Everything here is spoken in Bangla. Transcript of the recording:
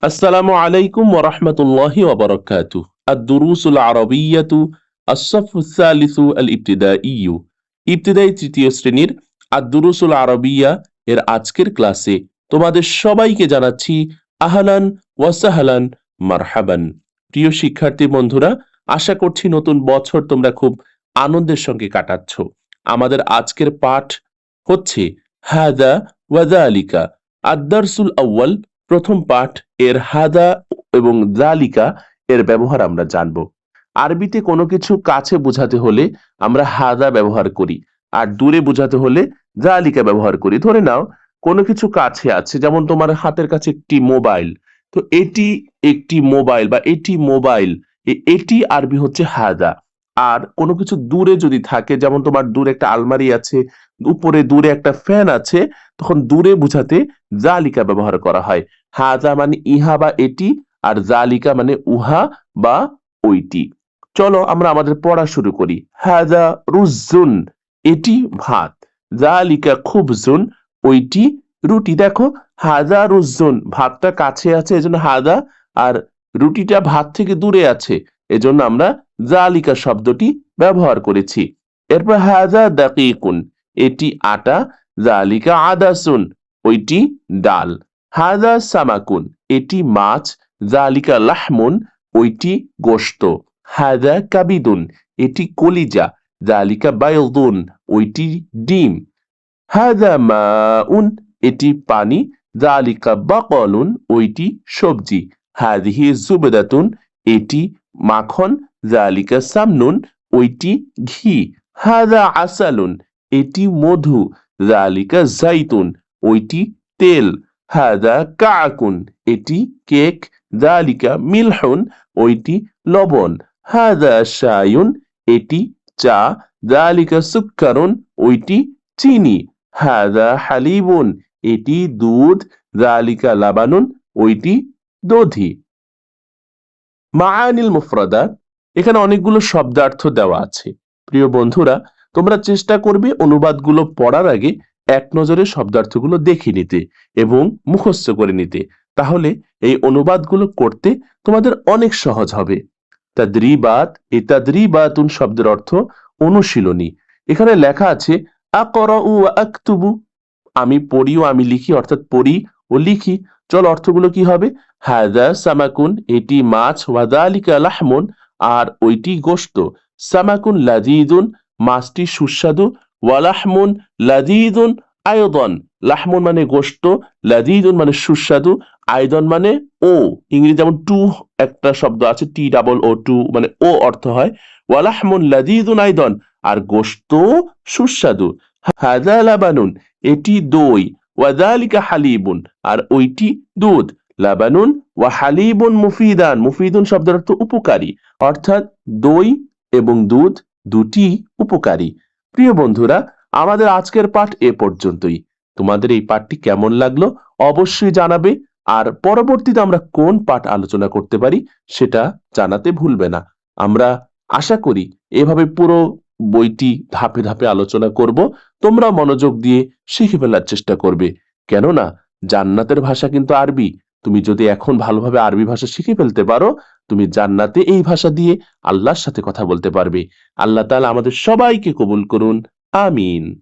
আসসালামু আলাইকুম ওয়া রাহমাতুল্লাহি ওয়া বারাকাতুহু। আদ-দুরুসুল আরাবিয়্যাতু আস-সাফফু আস-সালিসু আল-ইবতিদাইয়্যু। ইবতিদায়ী তৃতীয় শ্রেণীর আদ-দুরুসুল আরাবিয়্যা এর আজকের ক্লাসে তোমাদের সবাইকে জানাচ্ছি আহলান ওয়া সাহলান মারহাবান। প্রিয় শিক্ষার্থী বন্ধুরা, আশা করছি নতুন বছর তোমরা খুব আনন্দের সঙ্গে কাটাচ্ছ। আমাদের আজকের পাঠ হচ্ছে হাযা ওয়া যালিকা। আদ-দারসুল আউয়াল, প্রথম পাঠ। এর হাদা এবং জালিকা এর ব্যবহার আমরা জানব। আরবিতে কোনো কিছু কাছে বোঝাতে হলে আমরা হাদা ব্যবহার করি, আর দূরে বোঝাতে হলে জালিকা ব্যবহার করি। ধরে নাও কোনো কিছু কাছে আছে, যেমন তোমার হাতের কাছে একটি মোবাইল, তো এটি একটি মোবাইল বা এটি মোবাইল, এটি আরবি হচ্ছে হাদা। আর কোনো কিছু দূরে যদি থাকে, যেমন তোমার দূরে একটা আলমারি আছে, উপরে দূরে একটা ফ্যান আছে, তখন দূরে বোঝাতে জালিকা ব্যবহার করা হয়। হাজা মানে ইহা বা এটি, আর জালিকা মানে উহা বা ওইটি। চলো আমরা আমাদের পড়া শুরু করি। হাজা রুজ্জুন, এটি ভাত। জালিকা খুবজুন, ওইটি রুটি। দেখো, হাজা রুজ্জুন, ভাতটা কাছে আছে এজন্য হাজা, আর রুটিটা ভাত থেকে দূরে আছে এজন্য আমরা জালিকা শব্দটি ব্যবহার করেছি। এরপর হাজা দাকিকুন, এটি আটা। জালিকা আদাসুন, ওইটি ডাল। হাজা সামাকুন, এটি মাছ। জালিকা লাহমুন, ওইটি গোশত। হাজা কাবিদুন, এটি কলিজা। জালিকা বায়দুন, ওইটি ডিম। হাজা মাউন, এটি পানি। জালিকা বাকলুন, ওইটি সবজি। হাদিহি জুবদাতুন, এটি মাখন। জালিকা সামনুন, ওইটি ঘি। হাজা আসালুন, এটি মধু। জালিকা জাইতুন, ওইটি তেল। হাদা কাকুন, এটি কেক। জালিকা মিলহুন, ওইটি লবণ। হাদা শায়ুন, এটি চা। জালিকা সুক্কারুন, ওইটি চিনি। হাদা হালিবুন, এটি দুধ। জালিকা লাবানুন, ওইটি দধি। মাআনিল মুফরাদাত, এখানে অনেকগুলো শব্দার্থ দেওয়া আছে। প্রিয় বন্ধুরা, তোমরা চেষ্টা করবে অনুবাদগুলো পড়ার আগে এক নজরে শব্দার্থগুলো দেখে নিতে এবং মুখস্থ করে নিতে। তাহলে এই অনুবাদগুলো করতে তোমাদের অনেক সহজ হবে। তাদরিবাত, এই তাদরিবাতুন শব্দের অর্থ অনুশীলনী। এখানে লেখা আছে আকরাউ ওয়া আকতুবু, আমি পড়ি ও আমি লিখি, অর্থাৎ পড়ি ও লিখি। চল অর্থগুলো কি হবে? হাদা সামাকুন, এটি মাছ। ওয়াদালিকা লাহমুন, আর ওইটি গোশত। সামাকুন লাযীযুন, মাছটি সুস্বাদু। ওয়ালাহমুন লাযীযুন আয়দান, লাহমুন মানে গোশত, লাযীযুন মানে সুস্বাদু, আয়দান মানে ও। ইংরেজি যেমন টু একটা শব্দ আছে, টি ডাবল ও, টু মানে ও অর্থ হয়। ওয়ালাহমুন লাযীযুন আয়দান, আর গোশত সুস্বাদু। হাদা লাবানুন, এটি দই। ওয়াযালিকা হালিবুন, আর ওইটি দুধ। লাবানুন ওয়া হালিবুন মুফিদান, মুফিদুন শব্দের অর্থ উপকারী, অর্থাৎ দই এবং দুধ দুটি উপকারী। প্রিয় বন্ধুরা, আমাদের আজকের পাঠ এ পর্যন্তই। তোমাদের এই পাঠটি কেমন লাগলো অবশ্যই জানাবে, আর পরবর্তীতে আমরা কোন পাঠ আলোচনা করতে পারি সেটা জানাতে ভুলবে না। আমরা আশা করি এভাবে পুরো বইটি ধাপে ধাপে আলোচনা করব। তোমরা মনোযোগ দিয়ে শিখে ফেলার চেষ্টা করবে, কেননা জান্নাতের ভাষা কিন্তু আরবি। তুমি যদি এখন ভালোভাবে আরবি ভাষা শিখে ফেলতে পারো, তুমি জান্নাতে এই ভাষা দিয়ে আল্লাহর সাথে কথা বলতে পারবে। আল্লাহ তাআলা আমাদের সবাইকে কবুল করুন, আমিন।